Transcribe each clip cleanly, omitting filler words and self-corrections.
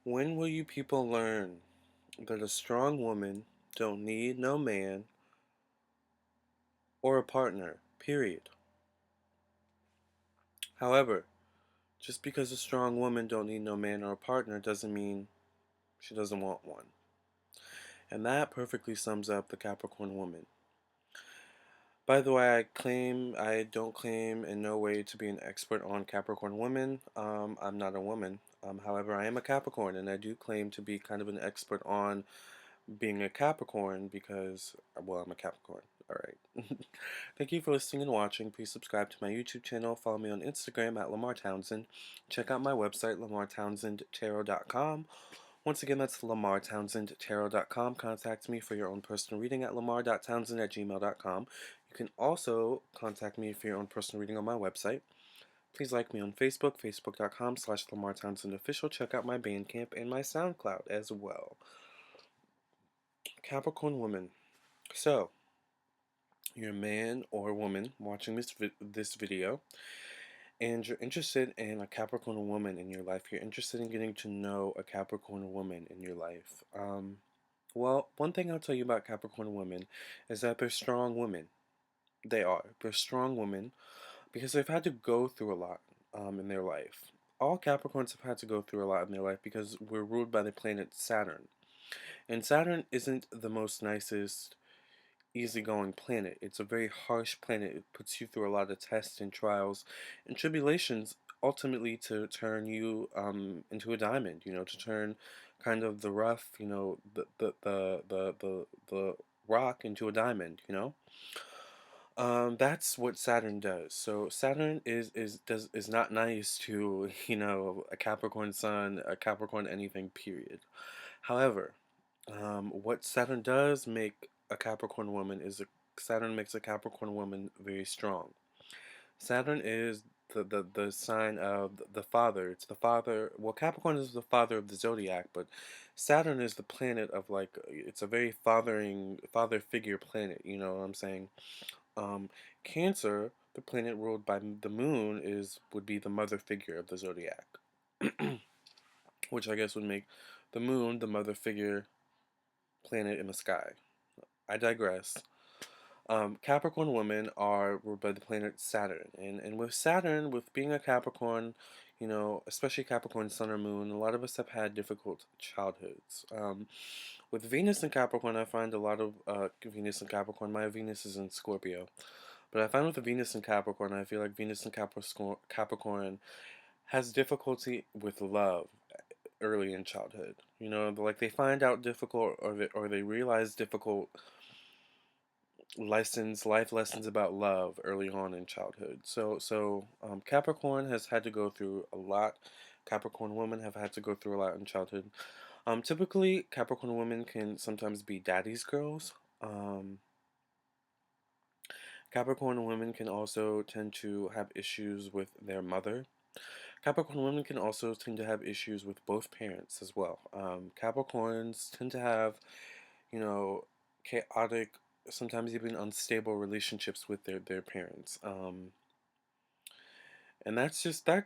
When will you people learn that a strong woman don't need no man or a partner, period? However, just because a strong woman don't need no man or a partner doesn't mean she doesn't want one. And that perfectly sums up the Capricorn woman. By the way, I don't claim in no way to be an expert on Capricorn women. I'm not a woman. However, I am a Capricorn, and I do claim to be kind of an expert on being a Capricorn because, well, I'm a Capricorn. All right. Thank you for listening and watching. Please subscribe to my YouTube channel. Follow me on Instagram at Lamar Townsend. Check out my website, lamartownsendtarot.com. Once again, that's lamartownsendtarot.com. Contact me for your own personal reading at lamar.townsend@gmail.com. You can also contact me for your own personal reading on my website. Please like me on Facebook, facebook.com/lamartownsendofficial. Check out my Bandcamp and my SoundCloud as well. Capricorn woman. So, you're a man or woman watching this video, and you're interested in a Capricorn woman in your life. You're interested in getting to know a Capricorn woman in your life. Well, one thing I'll tell you about Capricorn women is that they're strong women. They are. They're strong women because they've had to go through a lot in their life. All Capricorns have had to go through a lot in their life because we're ruled by the planet Saturn. And Saturn isn't the most nicest, easygoing planet. It's a very harsh planet. It puts you through a lot of tests and trials and tribulations, ultimately to turn you into a diamond. To turn kind of the rough, the rock into a diamond. That's what Saturn does. So Saturn is not nice to a Capricorn sun, a Capricorn anything. Period. However, what Saturn does make a Capricorn woman is Saturn makes a Capricorn woman very strong. Saturn is the sign of the father. It's the father. Well, Capricorn is the father of the zodiac, but Saturn is the planet of, like, it's a very father figure planet. You know what I'm saying? Um, Cancer, the planet ruled by the moon, would be the mother figure of the zodiac, which I guess would make the moon the mother figure planet in the sky. I digress. Capricorn women are ruled by the planet Saturn, and with Saturn, with being a Capricorn, especially Capricorn Sun or Moon, a lot of us have had difficult childhoods. With Venus and Capricorn, I find a lot of Venus and Capricorn. My Venus is in Scorpio, but I find with the Venus and Capricorn, I feel like Venus and Capricorn has difficulty with love early in childhood. Like they find out difficult, or they realize difficult life lessons about love early on in childhood. So Capricorn has had to go through a lot. Capricorn women have had to go through a lot in childhood. Typically, Capricorn women can sometimes be daddy's girls. Capricorn women can also tend to have issues with their mother. Capricorn women can also tend to have issues with both parents as well. Capricorns tend to have, you know, chaotic, sometimes even unstable relationships with their parents. And that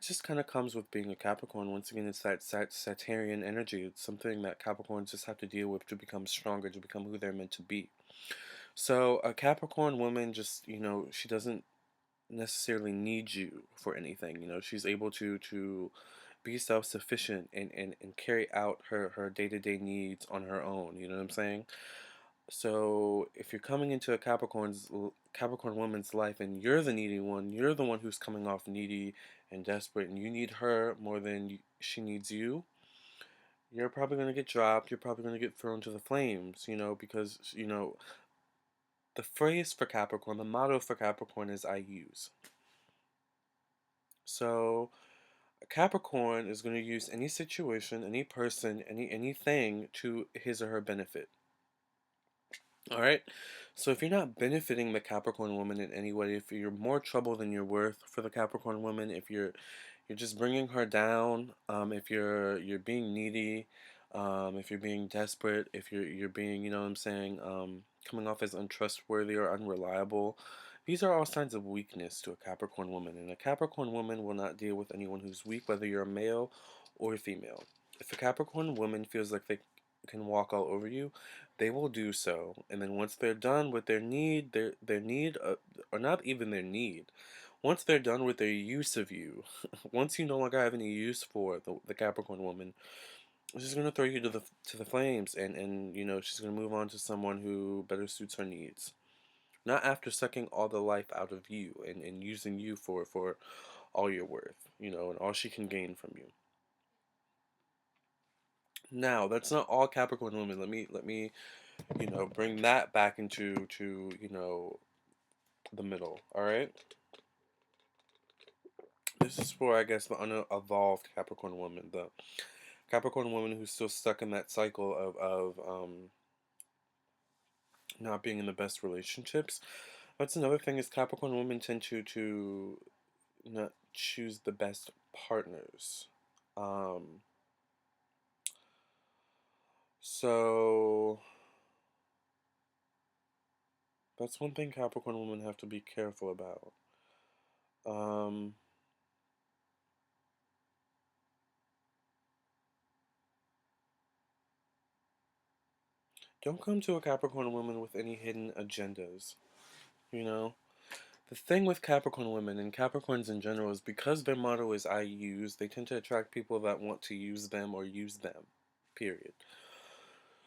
just kind of comes with being a Capricorn. Once again, it's that Saturnian energy. It's something that Capricorns just have to deal with to become stronger, to become who they're meant to be. So a Capricorn woman just, she doesn't necessarily need you for anything. She's able to be self-sufficient and carry out her day-to-day needs on her own. You know what I'm saying? So if you're coming into a Capricorn woman's life and you're the needy one, you're the one who's coming off needy and desperate, and you need her more than she needs you, you're probably going to get dropped. You're probably going to get thrown to the flames, because, the phrase for Capricorn, the motto for Capricorn is I use. So a Capricorn is going to use any situation, any person, anything to his or her benefit. All right. So if you're not benefiting the Capricorn woman in any way, if you're more trouble than you're worth for the Capricorn woman, if you're just bringing her down, if you're being needy, if you're being desperate, if you're being, you know what I'm saying, coming off as untrustworthy or unreliable, these are all signs of weakness to a Capricorn woman. And a Capricorn woman will not deal with anyone who's weak, whether you're a male or a female. If a Capricorn woman feels like they can walk all over you, they will do so. And then once they're done with their need, or not even their need, once they're done with their use of you, once you no longer have any use for the Capricorn woman, she's gonna throw you to the flames, and she's gonna move on to someone who better suits her needs. Not after sucking all the life out of you and using you for all your worth, and all she can gain from you. Now, that's not all Capricorn women. Let me bring that back into to the middle. All right, this is for, I guess, the unevolved Capricorn woman, the Capricorn woman who's still stuck in that cycle of not being in the best relationships. That's another thing, is Capricorn women tend to not choose the best partners. Um, so that's one thing Capricorn women have to be careful about. Um, don't come to a Capricorn woman with any hidden agendas. You know, the thing with Capricorn women and Capricorns in general is, because their motto is "I use," they tend to attract people that want to use them or use them. Period.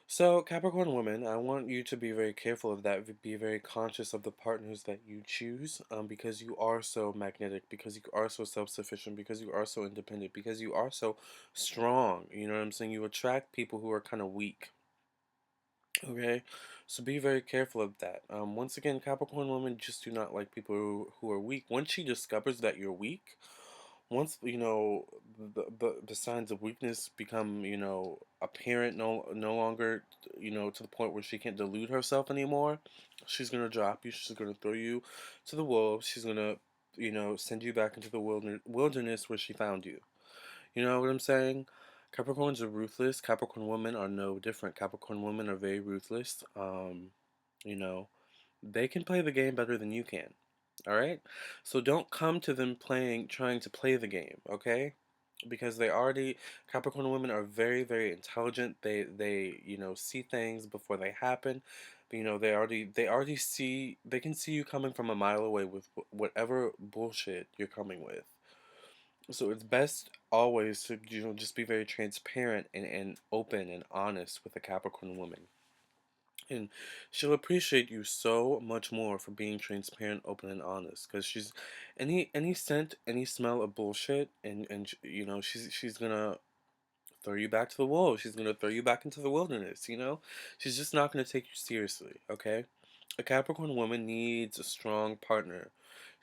So, Capricorn woman, I want you to be very careful of that. Be very conscious of the partners that you choose, because you are so magnetic, because you are so self-sufficient, because you are so independent, because you are so strong. You know what I'm saying? You attract people who are kind of weak. Okay, so be very careful of that. Once again, Capricorn women just do not like people who are weak. Once she discovers that you're weak, once the signs of weakness become apparent, no longer to the point where she can't delude herself anymore, she's gonna drop you. She's gonna throw you to the wolves. She's gonna send you back into the wilderness where she found you. You know what I'm saying? Capricorns are ruthless. Capricorn women are no different. Capricorn women are very ruthless. You know, they can play the game better than you can. All right? So don't come to them trying to play the game, okay? Because Capricorn women are very, very intelligent. They see things before they happen. They already they can see you coming from a mile away with whatever bullshit you're coming with. So it's best always to just be very transparent and open and honest with a Capricorn woman. And she'll appreciate you so much more for being transparent, open, and honest. Because she's any scent, any smell of bullshit, and she's gonna throw you back to the wolves. She's gonna throw you back into the wilderness. She's just not gonna take you seriously. Okay, a Capricorn woman needs a strong partner.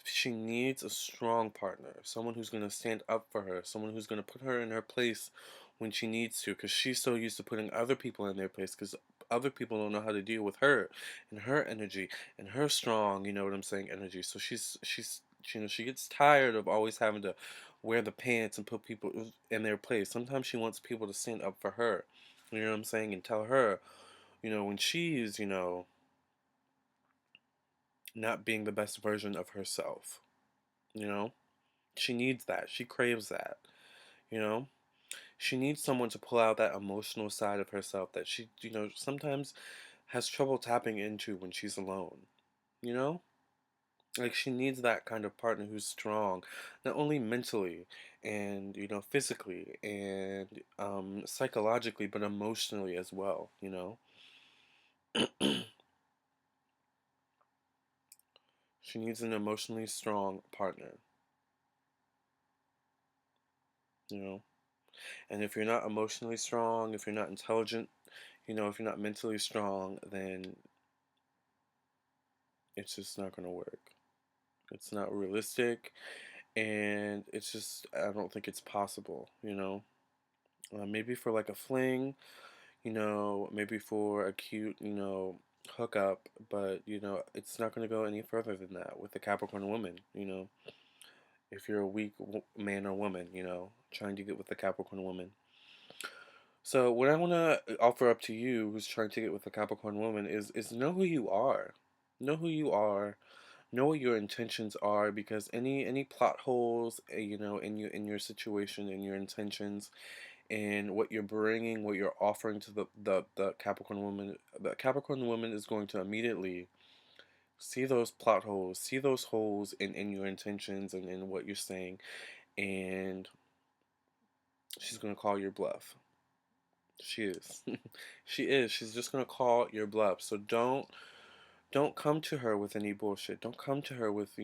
She needs a strong partner, someone who's gonna stand up for her, someone who's gonna put her in her place when she needs to, because she's so used to putting other people in their place, because other people don't know how to deal with her and her energy and her strong, you know what I'm saying, energy. So she gets tired of always having to wear the pants and put people in their place. Sometimes she wants people to stand up for her, you know what I'm saying, and tell her, when she's, not being the best version of herself, you know? She needs that. She craves that, you know? She needs someone to pull out that emotional side of herself that she, sometimes has trouble tapping into when she's alone, you know? Like, she needs that kind of partner who's strong, not only mentally and, physically and psychologically, but emotionally as well, you know? She needs an emotionally strong partner, you know? And if you're not emotionally strong, if you're not intelligent, if you're not mentally strong, then it's just not going to work. It's not realistic, and it's just, I don't think it's possible, maybe for like a fling, maybe for a cute, hookup, but, it's not going to go any further than that with the Capricorn woman, if you're a weak man or woman, trying to get with the Capricorn woman. So what I want to offer up to you, who's trying to get with a Capricorn woman, is know who you are. Know who you are. Know what your intentions are, because any plot holes, in your situation and your intentions, and what you're bringing, what you're offering to the Capricorn woman. The Capricorn woman is going to immediately see those plot holes, see those holes in your intentions and in what you're saying, and she's going to call your bluff. She is. She is. She's just going to call your bluff. So don't come to her with any bullshit. Don't come to her with,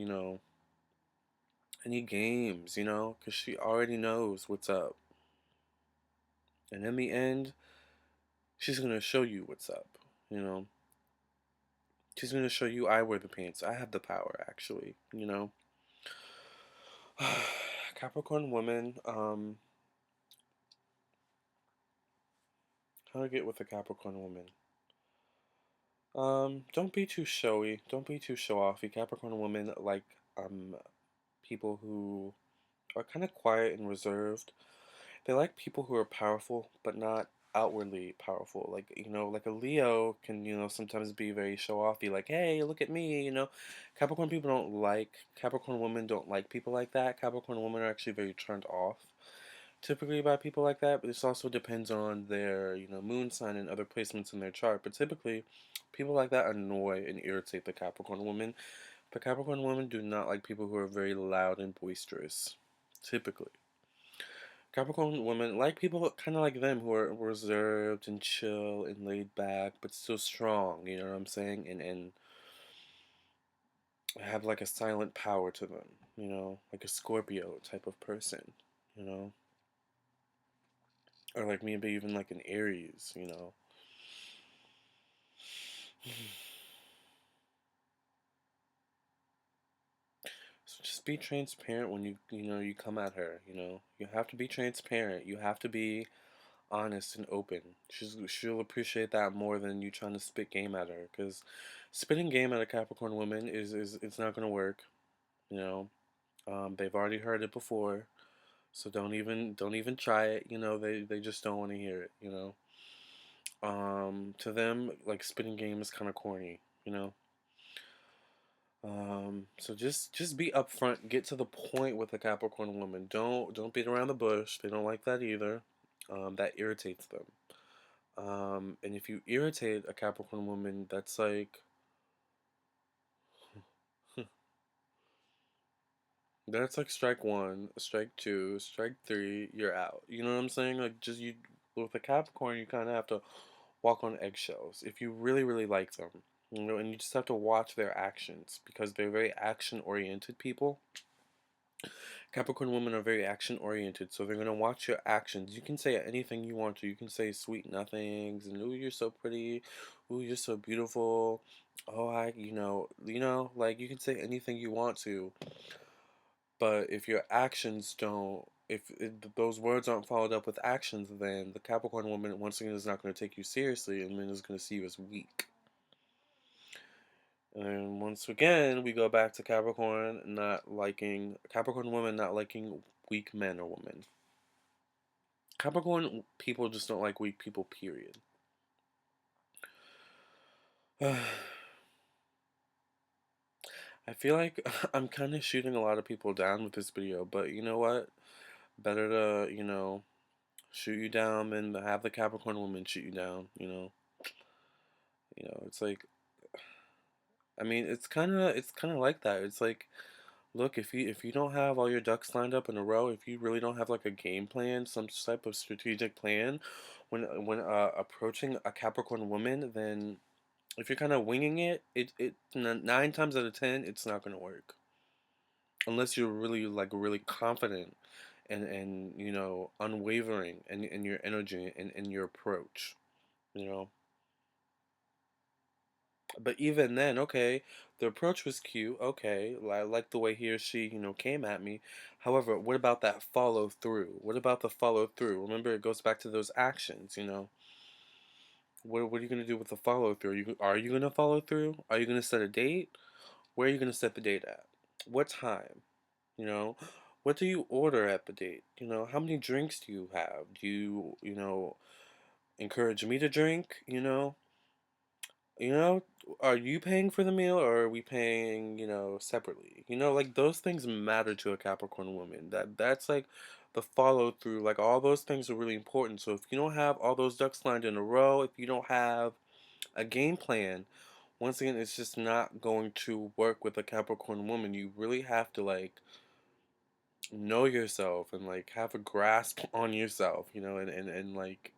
any games, because she already knows what's up. And in the end, she's going to show you what's up, you know. She's going to show you I wear the pants. I have the power, actually. Capricorn woman, how to get with a Capricorn woman? Don't be too showy. Don't be too show-offy. Capricorn women like, people who are kind of quiet and reserved. They like people who are powerful, but not outwardly powerful. Like a Leo can, sometimes be very show-offy, like, hey, look at me. Capricorn women don't like people like that. Capricorn women are actually very turned off typically by people like that, but this also depends on their, moon sign and other placements in their chart. But typically, people like that annoy and irritate the Capricorn woman. The Capricorn women do not like people who are very loud and boisterous, typically. Capricorn women like people kind of like them who are reserved and chill and laid back, but still strong. You know what I'm saying? And have like a silent power to them. Like a Scorpio type of person. You know, or like maybe even like an Aries. So just be transparent when you come at her. You have to be transparent. You have to be honest and open. She'll appreciate that more than you trying to spit game at her. Because spitting game at a Capricorn woman is it's not gonna work. You know, they've already heard it before, so don't even try it. They just don't want to hear it. To them, like spitting game is kind of corny. You know. So just be upfront, get to the point with a Capricorn woman. Don't beat around the bush. They don't like that either. That irritates them. And if you irritate a Capricorn woman, that's like that's like strike one, strike two, strike three, you're out. You know what I'm saying? Like just you with a Capricorn, you kind of have to walk on eggshells if you really really like them. And you just have to watch their actions because they're very action oriented people. Capricorn women are very action oriented, so they're gonna watch your actions. You can say anything you want to. You can say sweet nothings and ooh, you're so pretty, ooh, you're so beautiful. Oh, like you can say anything you want to, but if your actions don't, if those words aren't followed up with actions, then the Capricorn woman once again is not going to take you seriously and then is going to see you as weak. And once again, we go back to Capricorn women not liking weak men or women. Capricorn people just don't like weak people, period. I feel like I'm kind of shooting a lot of people down with this video, but you know what? Better to, shoot you down than to have the Capricorn woman shoot you down, it's like, I mean, it's kind of like that. It's like, look, if you don't have all your ducks lined up in a row, if you really don't have like a game plan, some type of strategic plan, when approaching a Capricorn woman, then if you're kind of winging it, 9 times out of 10, it's not gonna work unless you're really like really confident and unwavering in your energy and in your approach. You know, but even then, okay, the approach was cute. Okay, I like the way he or she came at me. However, what about that follow through? What about the follow through? Remember, it goes back to those actions. What are you gonna do with the follow through? Are you gonna follow through? Are you gonna set a date? Where are you gonna set the date at? What time? You know, what do you order at the date? How many drinks do you have? Do you encourage me to drink? You know, are you paying for the meal or are we paying, separately? Like those things matter to a Capricorn woman. That's like the follow through. Like all those things are really important. So if you don't have all those ducks lined in a row, if you don't have a game plan, once again, it's just not going to work with a Capricorn woman. You really have to like know yourself and like have a grasp on yourself, and like,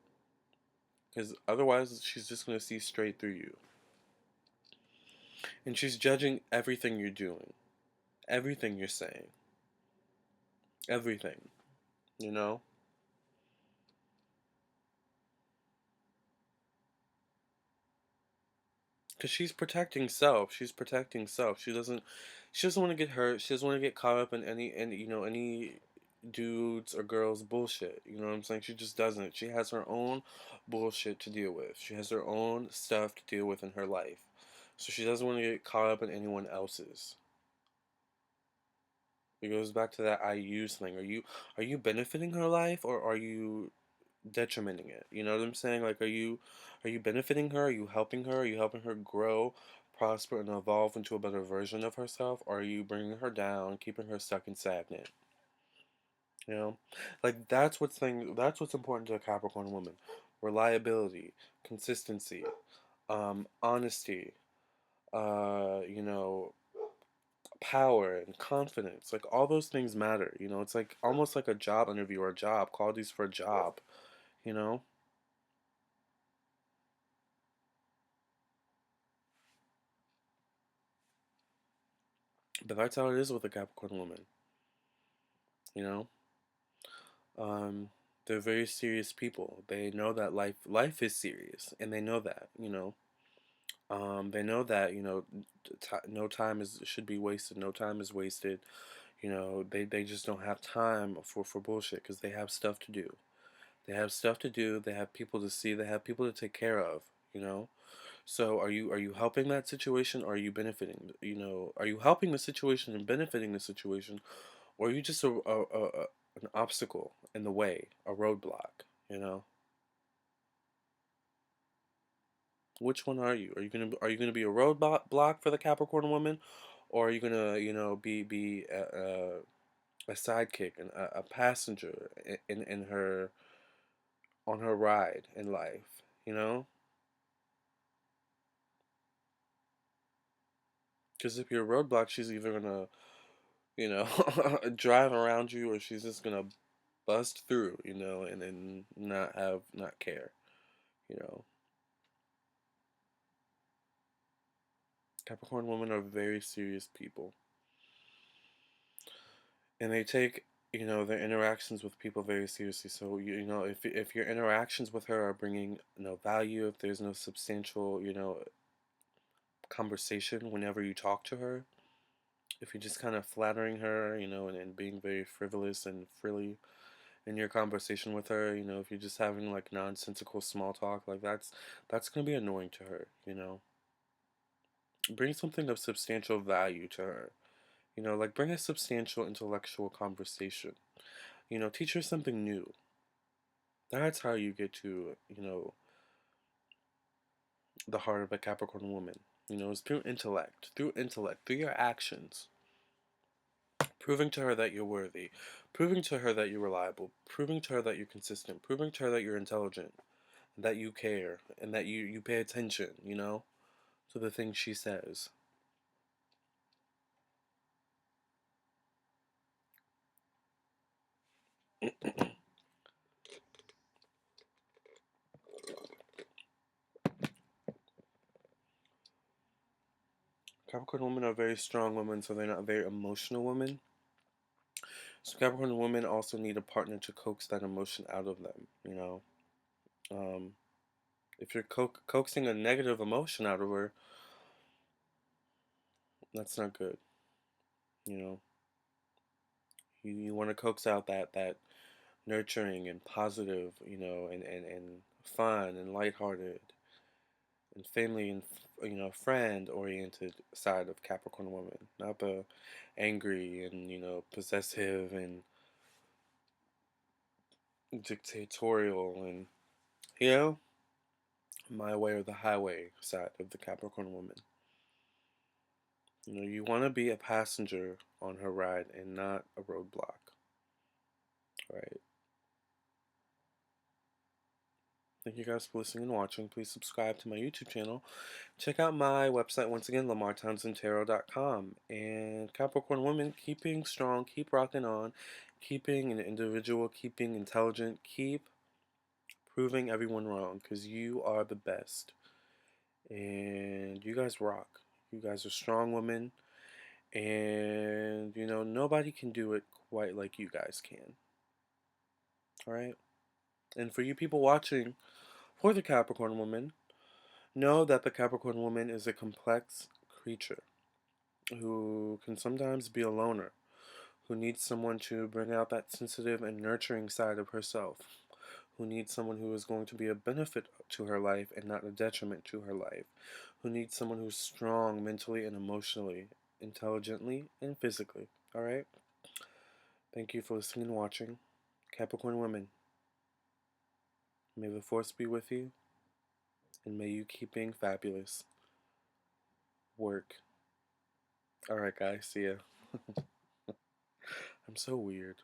because otherwise she's just going to see straight through you. And she's judging everything you're doing, everything you're saying, everything, you know? Because she's protecting self. She's protecting self. She doesn't want to get hurt. She doesn't want to get caught up in any dudes or girls bullshit. You know what I'm saying? She just doesn't. She has her own bullshit to deal with. She has her own stuff to deal with in her life. So she doesn't want to get caught up in anyone else's. It goes back to that I use thing. Are you benefiting her life or are you detrimenting it? You know what I'm saying? Like, are you benefiting her? Are you helping her? Are you helping her grow, prosper, and evolve into a better version of herself? Or are you bringing her down, keeping her stuck in stagnant? You know, like that's what's important to a Capricorn woman: reliability, consistency, honesty, you know, power and confidence. Like all those things matter. It's like almost like a job interview or a job qualities for a job. You know. But that's how it is with a Capricorn woman, you know? Um, they're very serious people. They know that life is serious, and they know that. They know that, no time is should be wasted. No time is wasted. They just don't have time for bullshit because they have stuff to do. They have stuff to do. They have people to see. They have people to take care of, you know? So are you helping that situation or are you benefiting? Are you helping the situation and benefiting the situation, or are you just an obstacle in the way, a roadblock? You know, which one are you? Are you gonna be a roadblock block for the Capricorn woman, or are you gonna be a sidekick and a passenger in her on her ride in life? You know, because if you're a roadblock, she's either gonna drive around you, or she's just gonna bust through, and not care, you know. Capricorn women are very serious people, and they take their interactions with people very seriously. So if your interactions with her are bringing no value, if there's no substantial conversation whenever you talk to her, if you're just kind of flattering her, and being very frivolous and frilly in your conversation with her, if you're just having like nonsensical small talk, like that's gonna be annoying to her. Bring something of substantial value to her. Like bring a substantial intellectual conversation. Teach her something new. That's how you get to, the heart of a Capricorn woman. It's through your actions, proving to her that you're worthy, proving to her that you're reliable, proving to her that you're consistent, proving to her that you're intelligent, that you care, and that you pay attention, to the things she says. Capricorn women are very strong women, so they're not very emotional women. So Capricorn women also need a partner to coax that emotion out of them. Um, if you're coaxing a negative emotion out of her, that's not good. You know, you want to coax out that nurturing and positive, and fun and lighthearted and family and friend oriented side of Capricorn woman, not the angry and possessive and dictatorial and you know my way or the highway side of the Capricorn woman. You want to be a passenger on her ride and not a roadblock, right? Thank you guys for listening and watching. Please subscribe to my YouTube channel. Check out my website once again, lamartownsendtarot.com. And Capricorn women, keep being strong, keep rocking on, keeping an individual, keeping intelligent, keep proving everyone wrong, because you are the best. And you guys rock. You guys are strong women. And, nobody can do it quite like you guys can. Alright? And for you people watching, for the Capricorn woman, know that the Capricorn woman is a complex creature who can sometimes be a loner, who needs someone to bring out that sensitive and nurturing side of herself, who needs someone who is going to be a benefit to her life and not a detriment to her life, who needs someone who's strong mentally and emotionally, intelligently and physically. Alright? Thank you for listening and watching. Capricorn women, may the force be with you, and may you keep being fabulous. Work. Alright, guys, see ya. I'm so weird.